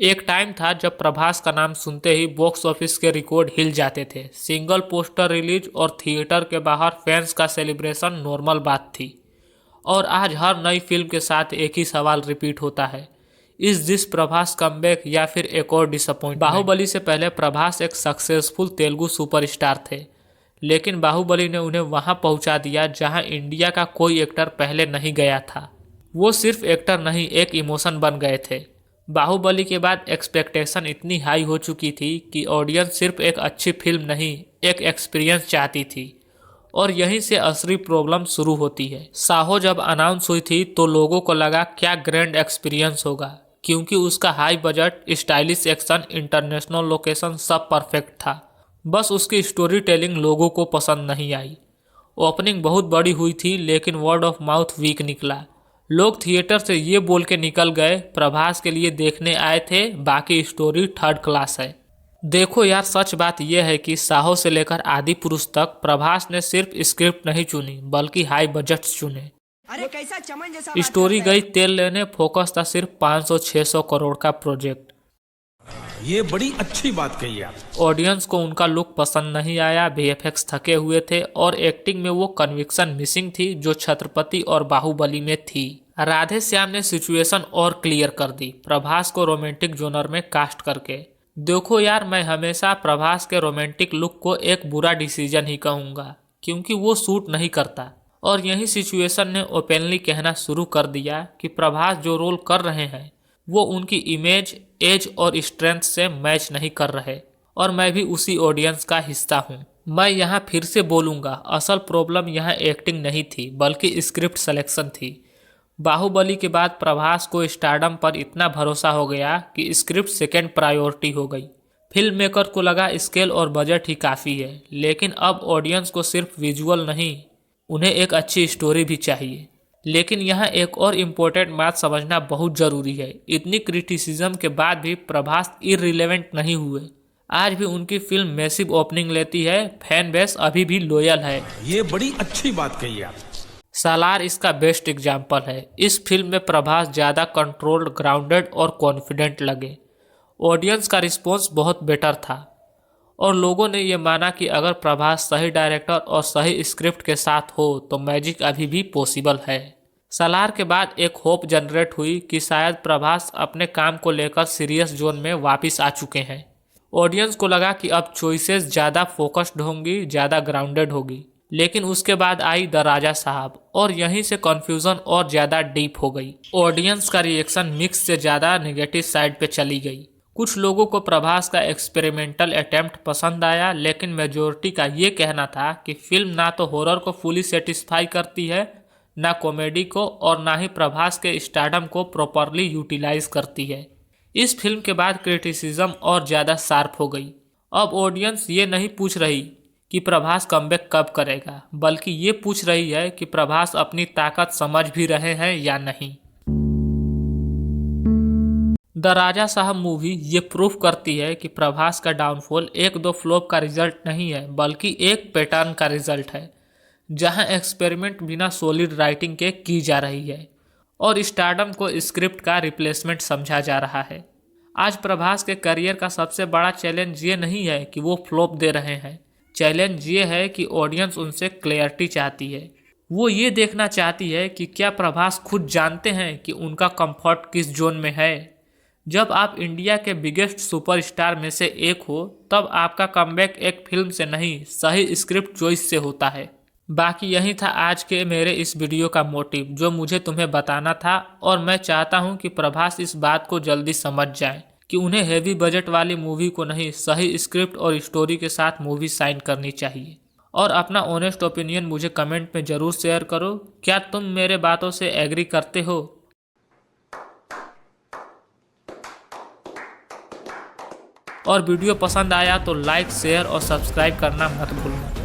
एक टाइम था जब प्रभास का नाम सुनते ही बॉक्स ऑफिस के रिकॉर्ड हिल जाते थे। सिंगल पोस्टर रिलीज और थिएटर के बाहर फैंस का सेलिब्रेशन नॉर्मल बात थी। और आज हर नई फिल्म के साथ एक ही सवाल रिपीट होता है, इज दिस प्रभास कमबैक या फिर एक और डिसअपॉइंटमेंट। बाहुबली से पहले प्रभास एक सक्सेसफुल तेलुगु सुपरस्टार थे, लेकिन बाहुबली ने उन्हें वहां पहुंचा दिया जहां इंडिया का कोई एक्टर पहले नहीं गया था। वो सिर्फ एक्टर नहीं, एक इमोशन बन गए थे। बाहुबली के बाद एक्सपेक्टेशन इतनी हाई हो चुकी थी कि ऑडियंस सिर्फ एक अच्छी फिल्म नहीं, एक एक्सपीरियंस चाहती थी। और यहीं से असली प्रॉब्लम शुरू होती है। साहो जब अनाउंस हुई थी तो लोगों को लगा क्या ग्रैंड एक्सपीरियंस होगा, क्योंकि उसका high budget, stylish action, international location सब परफेक्ट था। बस उसकी स्टोरी टेलिंग लोगों को पसंद नहीं आई। ओपनिंग बहुत बड़ी हुई थी लेकिन वर्ड ऑफ माउथ वीक निकला। लोग थिएटर से ये बोल के निकल गए, प्रभास के लिए देखने आए थे, बाकी स्टोरी थर्ड क्लास है। देखो यार, सच बात यह है कि साहो से लेकर आदि पुरुष तक प्रभास ने सिर्फ स्क्रिप्ट नहीं चुनी बल्कि हाई बजट्स चुने। अरे कैसा चमन जैसा बात स्टोरी करता है। गई तेल लेने, फोकस था सिर्फ 500-600 करोड़ का प्रोजेक्ट। ये बड़ी अच्छी बात कही आप। ऑडियंस को उनका लुक पसंद नहीं आया, वीएफएक्स थके हुए थे और एक्टिंग में वो कन्विक्शन मिसिंग थी जो छत्रपति और बाहुबली में थी। राधे श्याम ने सिचुएशन और क्लियर कर दी, प्रभास को रोमांटिक जोनर में कास्ट करके। देखो यार, मैं हमेशा प्रभास के रोमांटिक लुक को एक बुरा डिसीजन ही कहूँगा, क्योंकि वो सूट नहीं करता। और यही सिचुएशन ने ओपनली कहना शुरू कर दिया कि प्रभास जो रोल कर रहे हैं वो उनकी इमेज, एज और स्ट्रेंथ से मैच नहीं कर रहे। और मैं भी उसी ऑडियंस का हिस्सा हूँ। मैं यहाँ फिर से बोलूँगा, असल प्रॉब्लम यहाँ एक्टिंग नहीं थी बल्कि स्क्रिप्ट सिलेक्शन थी। बाहुबली के बाद प्रभास को स्टारडम पर इतना भरोसा हो गया कि स्क्रिप्ट सेकेंड प्रायोरिटी हो गई। फिल्म मेकर को लगा स्केल और बजट ही काफ़ी है, लेकिन अब ऑडियंस को सिर्फ विजुअल नहीं, उन्हें एक अच्छी स्टोरी भी चाहिए। लेकिन यहाँ एक और इम्पोर्टेंट बात समझना बहुत ज़रूरी है, इतनी क्रिटिसिज्म के बाद भी प्रभास इररिलेवेंट नहीं हुए। आज भी उनकी फिल्म मैसिव ओपनिंग लेती है, फैन बेस अभी भी लॉयल है। ये बड़ी अच्छी बात कही आप। सालार इसका बेस्ट एग्जाम्पल है। इस फिल्म में प्रभास ज़्यादा कंट्रोल्ड, ग्राउंडेड और कॉन्फिडेंट लगे। ऑडियंस का रिस्पॉन्स बहुत बेटर था और लोगों ने ये माना कि अगर प्रभास सही डायरेक्टर और सही स्क्रिप्ट के साथ हो तो मैजिक अभी भी पॉसिबल है। सालार के बाद एक होप जनरेट हुई कि शायद प्रभास अपने काम को लेकर सीरियस जोन में वापस आ चुके हैं। ऑडियंस को लगा कि अब चॉइसेस ज़्यादा फोकस्ड होंगी, ज़्यादा ग्राउंडेड होगी। लेकिन उसके बाद आई द राजा साहब और यहीं से कंफ्यूजन और ज़्यादा डीप हो गई। ऑडियंस का रिएक्शन मिक्स से ज़्यादा नेगेटिव साइड पे चली गई। कुछ लोगों को प्रभास का एक्सपेरिमेंटल अटेम्प्ट पसंद आया, लेकिन मेजोरिटी का ये कहना था कि फिल्म ना तो हॉरर को फुली सेटिस्फाई करती है, ना कॉमेडी को, और ना ही प्रभास के स्टारडम को प्रॉपरली यूटिलाइज करती है। इस फिल्म के बाद क्रिटिसिज्म और ज़्यादा शार्प हो गई। अब ऑडियंस ये नहीं पूछ रही कि प्रभास कमबैक कब करेगा, बल्कि ये पूछ रही है कि प्रभास अपनी ताकत समझ भी रहे हैं या नहीं। द राजा साहब मूवी ये प्रूफ करती है कि प्रभास का डाउनफॉल एक दो फ्लॉप का रिजल्ट नहीं है, बल्कि एक पैटर्न का रिजल्ट है, जहां एक्सपेरिमेंट बिना सॉलिड राइटिंग के की जा रही है और स्टारडम को स्क्रिप्ट का रिप्लेसमेंट समझा जा रहा है। आज प्रभास के करियर का सबसे बड़ा चैलेंज ये नहीं है कि वो फ्लॉप दे रहे हैं, चैलेंज ये है कि ऑडियंस उनसे क्लैरिटी चाहती है। वो ये देखना चाहती है कि क्या प्रभास खुद जानते हैं कि उनका कंफर्ट किस जोन में है। जब आप इंडिया के बिगेस्ट सुपरस्टार में से एक हो, तब आपका कमबैक एक फिल्म से नहीं, सही स्क्रिप्ट चॉइस से होता है। बाकी यही था आज के मेरे इस वीडियो का मोटिव, जो मुझे तुम्हें बताना था। और मैं चाहता हूं कि प्रभास इस बात को जल्दी समझ जाए कि उन्हें हेवी बजट वाली मूवी को नहीं, सही स्क्रिप्ट और स्टोरी के साथ मूवी साइन करनी चाहिए। और अपना ऑनेस्ट ओपिनियन मुझे कमेंट में ज़रूर शेयर करो। क्या तुम मेरे बातों से एग्री करते हो? और वीडियो पसंद आया तो लाइक, शेयर और सब्सक्राइब करना मत भूलना।